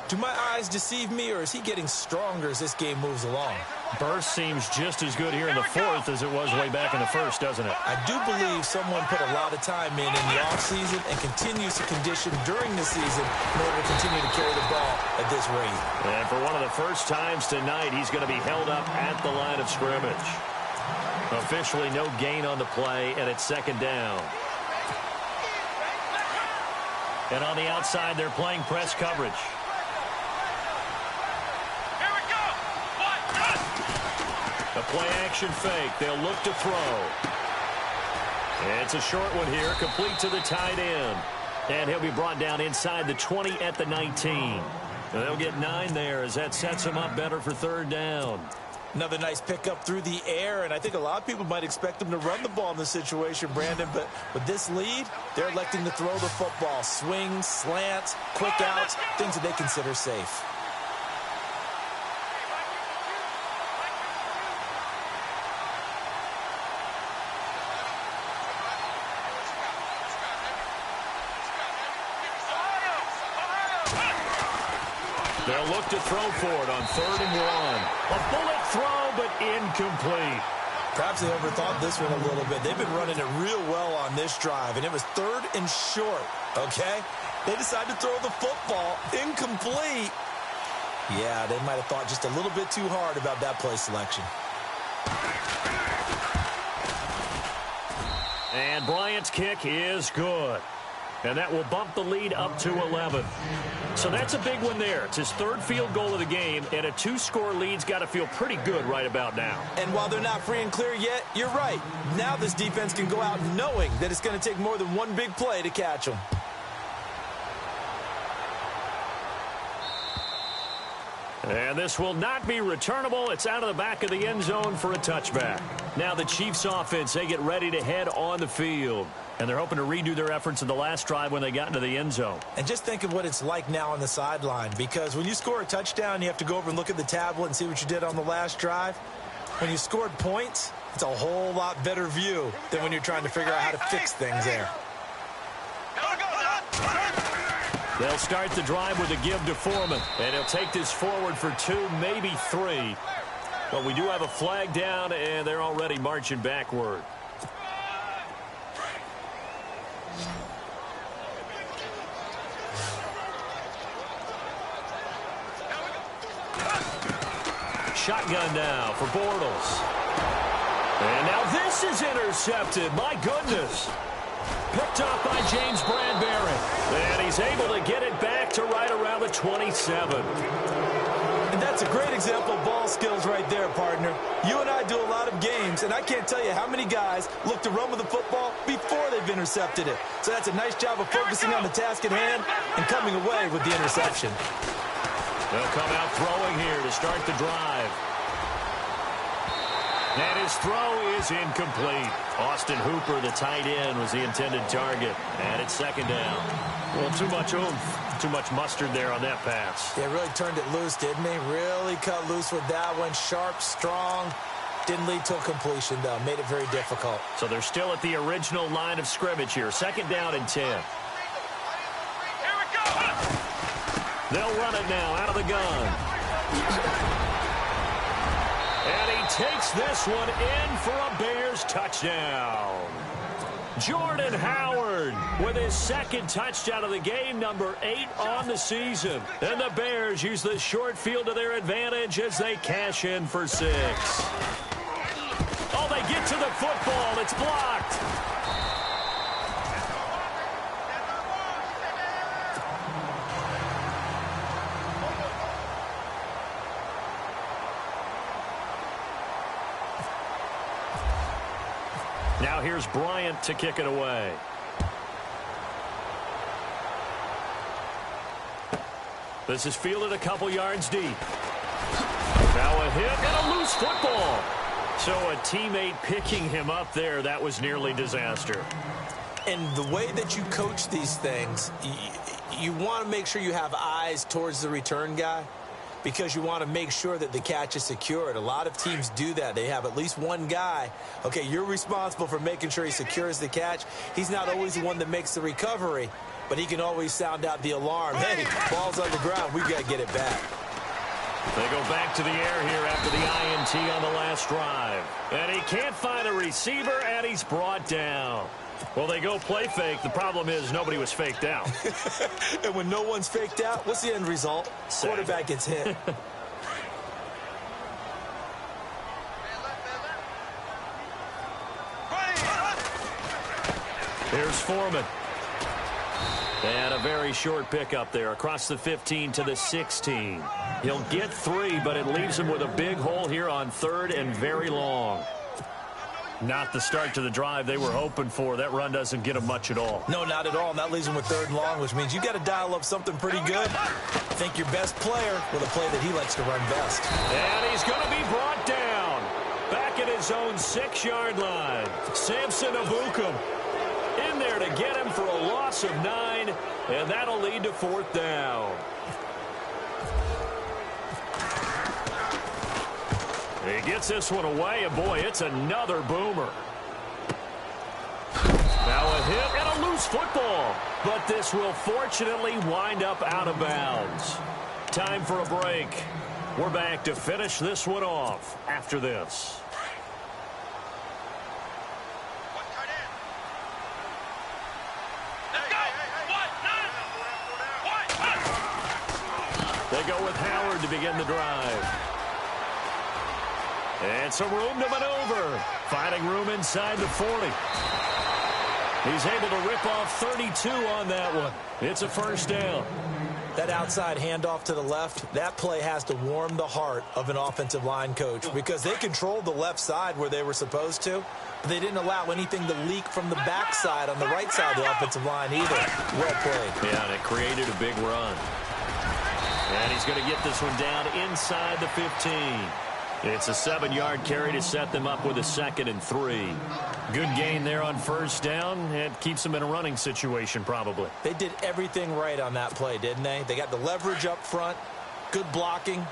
D: Do my eyes deceive me, or is he getting stronger as this game moves along?
C: Burst seems just as good here in the fourth as it was way back in the first, doesn't it?
D: I do believe someone put a lot of time in the offseason and continues to condition during the season in order to continue to carry the ball at this rate.
C: And for one of the first times tonight, he's going to be held up at the line of scrimmage. Officially no gain on the play, and it's second down. And on the outside, they're playing press coverage. A play-action fake. They'll look to throw. It's a short one here, complete to the tight end. And he'll be brought down inside the 20 at the 19. And they'll get 9 there as that sets him up better for third down.
D: Another nice pickup through the air, and I think a lot of people might expect them to run the ball in this situation, Brandon, but with this lead, they're electing to throw the football. Swings, slants, quick outs, things that they consider safe.
C: They'll look to throw for it on 3rd and 1. A bullet throw, but incomplete.
D: Perhaps they overthought this one a little bit. They've been running it real well on this drive, and it was 3rd and short, okay? They decided to throw the football incomplete. Yeah, they might have thought just a little bit too hard about that play selection.
C: And Bryant's kick is good. And that will bump the lead up to 11. So that's a big one there. It's his 3rd field goal of the game, and a 2-score lead's got to feel pretty good right about now.
D: And while they're not free and clear yet, you're right. Now this defense can go out knowing that it's going to take more than one big play to catch them.
C: And this will not be returnable. It's out of the back of the end zone for a touchback. Now the Chiefs offense, they get ready to head on the field. And they're hoping to redo their efforts in the last drive when they got into the end zone.
D: And just think of what it's like now on the sideline, because when you score a touchdown, you have to go over and look at the tablet and see what you did on the last drive. When you scored points, it's a whole lot better view than when you're trying to figure out how to fix things there.
C: They'll start the drive with a give to Foreman, and he'll take this forward for 2, maybe 3. But we do have a flag down, and they're already marching backward. Shotgun now for Bortles. And now this is intercepted. My goodness. Picked off by James Bradbury. And he's able to get it back to right around the 27.
D: And that's a great example of ball skills right there, partner. You and I do a lot of games, and I can't tell you how many guys look to run with the football before they've intercepted it. So that's a nice job of focusing on the task at hand and coming away with the interception.
C: They'll come out throwing here to start the drive. And his throw is incomplete. Austin Hooper, the tight end, was the intended target. And it's second down. Well, too much oomph, too much mustard there on that pass.
D: Yeah, really turned it loose, didn't he? Really cut loose with that one. Sharp, strong. Didn't lead to a completion, though. Made it very difficult.
C: So they're still at the original line of scrimmage here. Second down and 10.
E: Here we go.
C: They'll run it now out of the gun. And he takes this one in for a Bears touchdown. Jordan Howard with his second touchdown of the game, number 8 on the season. And the Bears use the short field to their advantage as they cash in for 6. Oh, they get to the football. It's blocked. Now here's Bryant to kick it away. This is fielded a couple yards deep. Now a hit and a loose football. So a teammate picking him up there, that was nearly disaster.
D: And the way that you coach these things, you want to make sure you have eyes towards the return guy because you want to make sure that the catch is secured. A lot of teams do that. They have at least one guy. Okay, you're responsible for making sure he secures the catch. He's not always the one that makes the recovery, but he can always sound out the alarm. Hey, ball's on the ground. We've got to get it back.
C: They go back to the air here after the INT on the last drive. And he can't find a receiver, and he's brought down. Well, they go play fake. The problem is nobody was faked out.
D: And when no one's faked out, what's the end result? Quarterback gets hit.
C: Here's Foreman. And a very short pickup there across the 15 to the 16. He'll get 3, but it leaves him with a big hole here on 3rd and very long. Not the start to the drive they were hoping for. That run doesn't get him much at all.
D: No, not at all. And that leaves him with 3rd and long, which means you got to dial up something pretty good. Think your best player with a play that he likes to run best.
C: And he's going to be brought down. Back at his own 6-yard line. Samson Abukum in there to get him for a loss of 9, and that'll lead to 4th down. He gets this one away, and boy, it's another boomer. Now a hit and a loose football, but this will fortunately wind up out of bounds. Time for a break. We're back to finish this one off after this. They go with Howard to begin the drive. And some room to maneuver. Finding room inside the 40. He's able to rip off 32 on that one. It's a 1st down.
D: That outside handoff to the left, that play has to warm the heart of an offensive line coach because they controlled the left side where they were supposed to. But they didn't allow anything to leak from the backside on the right side of the offensive line either. Well played.
C: Yeah, and it created a big run. And he's going to get this one down inside the 15. It's a 7-yard carry to set them up with a 2nd and 3. Good gain there on 1st down. It keeps them in a running situation probably.
D: They did everything right on that play, didn't they? They got the leverage up front, good blocking,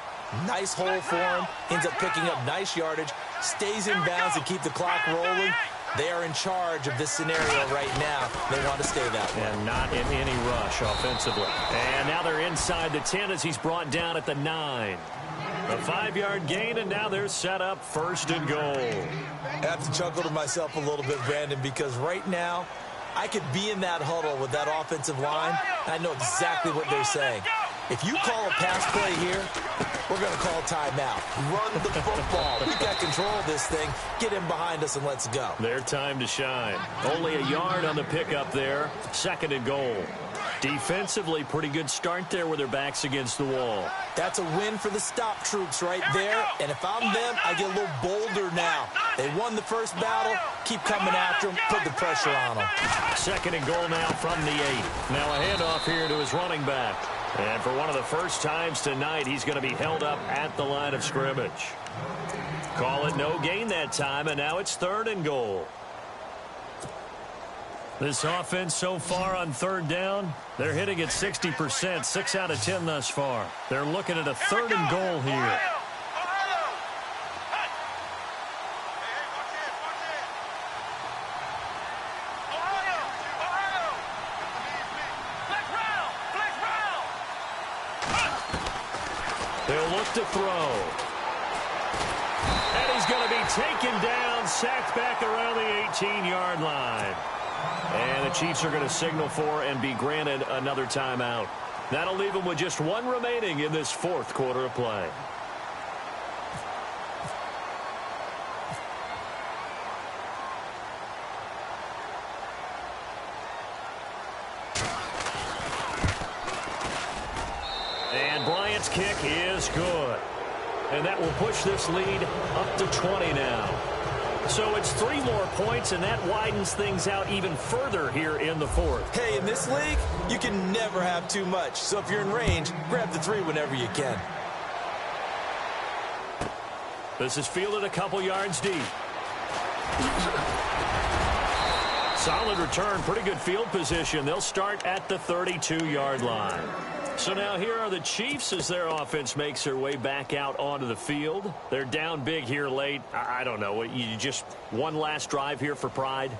D: nice hole for him, ends up picking up nice yardage, stays in bounds to keep the clock rolling. They are in charge of this scenario right now. They want to stay that way.
C: And not in any rush offensively. And now they're inside the 10 as he's brought down at the 9. A 5-yard gain, and now they're set up 1st and goal.
D: I have to chuckle to myself a little bit, Brandon, because right now I could be in that huddle with that offensive line. I know exactly what they're saying. If you call a pass play here, we're going to call timeout. Run the football. We've got control of this thing. Get him behind us and let's go.
C: Their time to shine. Only a yard on the pickup there. 2nd and goal. Defensively, pretty good start there with their backs against the wall.
D: That's a win for the stop troops right there. And if I'm them, I get a little bolder now. They won the first battle. Keep coming after them. Put the pressure on them.
C: 2nd and goal now from the 8. Now a handoff here to his running back. And for one of the first times tonight, he's going to be held up at the line of scrimmage. Call it no gain that time, and now it's 3rd and goal. This offense so far on 3rd down, they're hitting at 60%, 6 out of 10 thus far. They're looking at a 3rd and goal here. They'll look to throw. And he's going to be taken down, sacked back around the 18-yard line. And the Chiefs are going to signal for and be granted another timeout. That'll leave them with just 1 remaining in this 4th quarter of play. And Bryant's kick is good. And that will push this lead up to 20 now. So it's 3 more points, and that widens things out even further here in the 4th.
D: Hey, in this league, you can never have too much. So if you're in range, grab the 3 whenever you can.
C: This is fielded a couple yards deep. Solid return, pretty good field position. They'll start at the 32-yard line. So now here are the Chiefs as their offense makes their way back out onto the field. They're down big here late. I don't know. You just one last drive here for pride?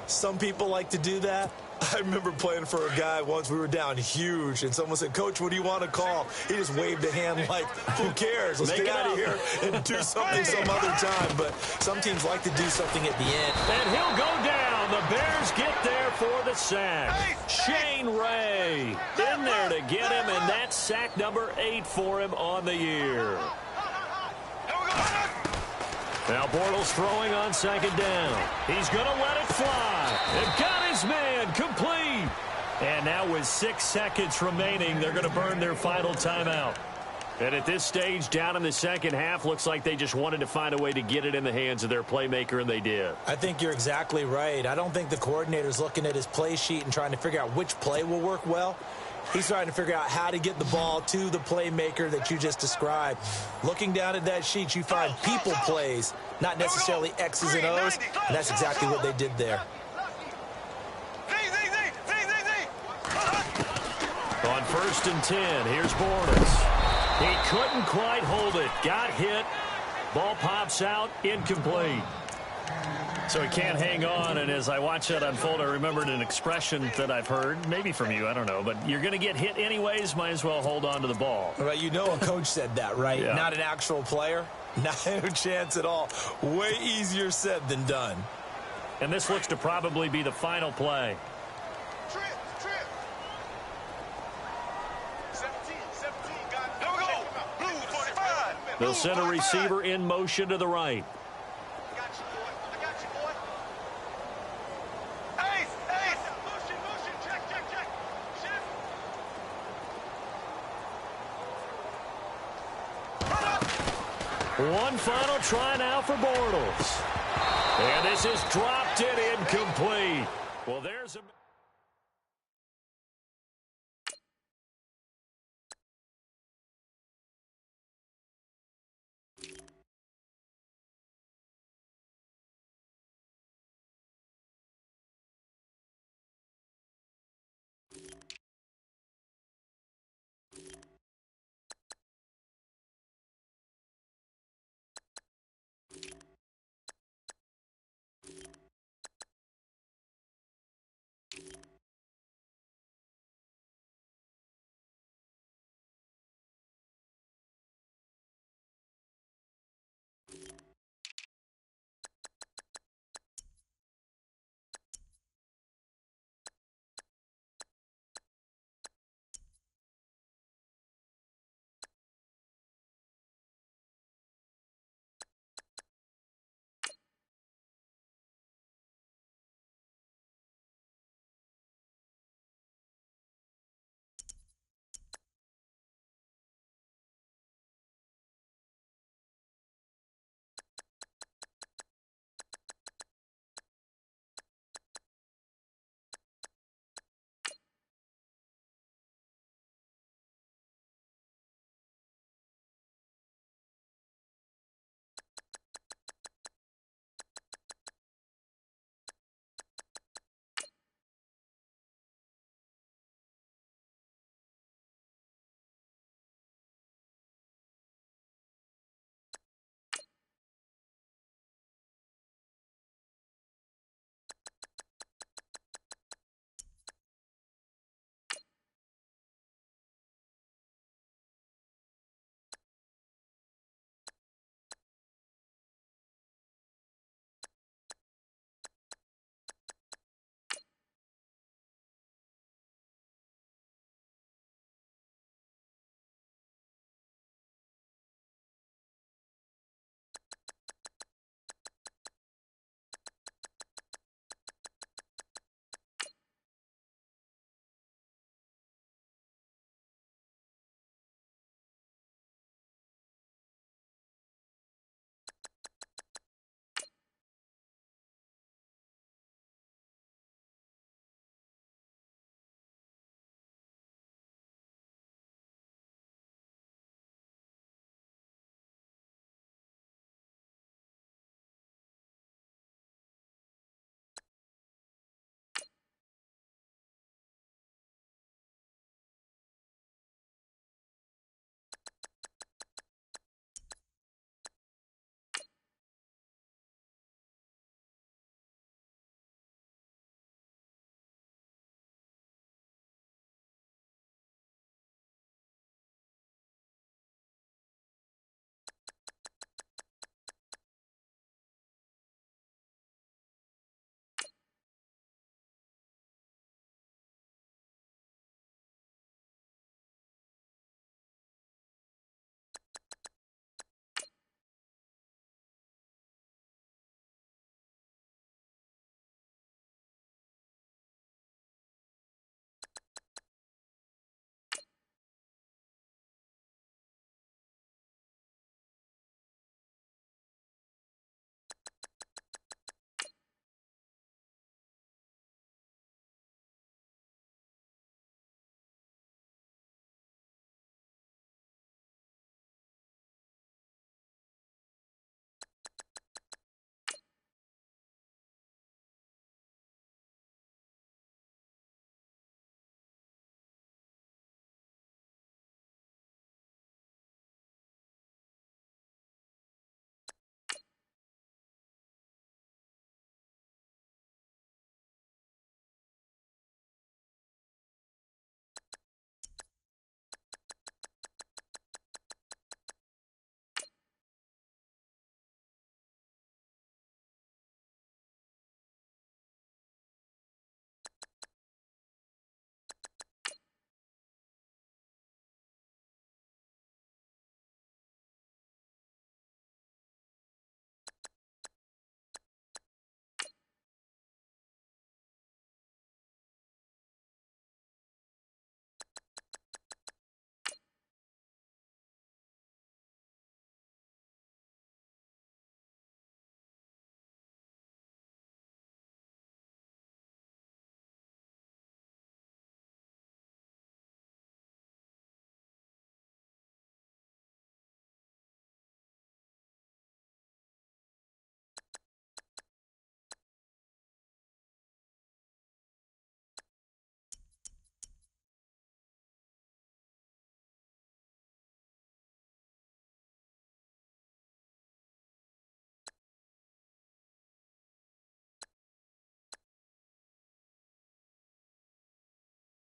D: Some people like to do that. I remember playing for a guy once. We were down huge, and someone said, "Coach, what do you want to call?" He just waved a hand like, who cares? Let's get out of here and do something some other time. But some teams like to do something at the end.
C: And he'll go down. The Bears get there for the sack. Shane Ray in there to get him, and that's sack number 8 for him on the year. Now Bortles throwing on second down. He's going to let it fly. They've got his man complete. And now with 6 seconds remaining, they're going to burn their final timeout. And at this stage, down in the second half, looks like they just wanted to find a way to get it in the hands of their playmaker, and they did.
D: I think you're exactly right. I don't think the coordinator's looking at his play sheet and trying to figure out which play will work well. He's trying to figure out how to get the ball to the playmaker that you just described. Looking down at that sheet, you find people plays, not necessarily X's and O's, and that's exactly what they did there.
C: On 1st and 10, here's Bortles. He couldn't quite hold it. Got hit. Ball pops out. Incomplete. So he can't hang on, and as I watch that unfold, I remembered an expression that I've heard, maybe from you, I don't know, but you're going to get hit anyways, might as well hold on to the ball.
D: Right, you know a coach said that, right?
C: Yeah.
D: Not an actual player. Not a chance at all. Way easier said than done.
C: And this looks to probably be the final play.
E: Trip. 17, got it. Here we go. Blue 45.
C: They'll send a receiver in motion to the right.
E: I got you, boy. Ace. Motion. Check. Shift.
C: One final try now for Bortles. And this is dropped it incomplete. Well, there's a...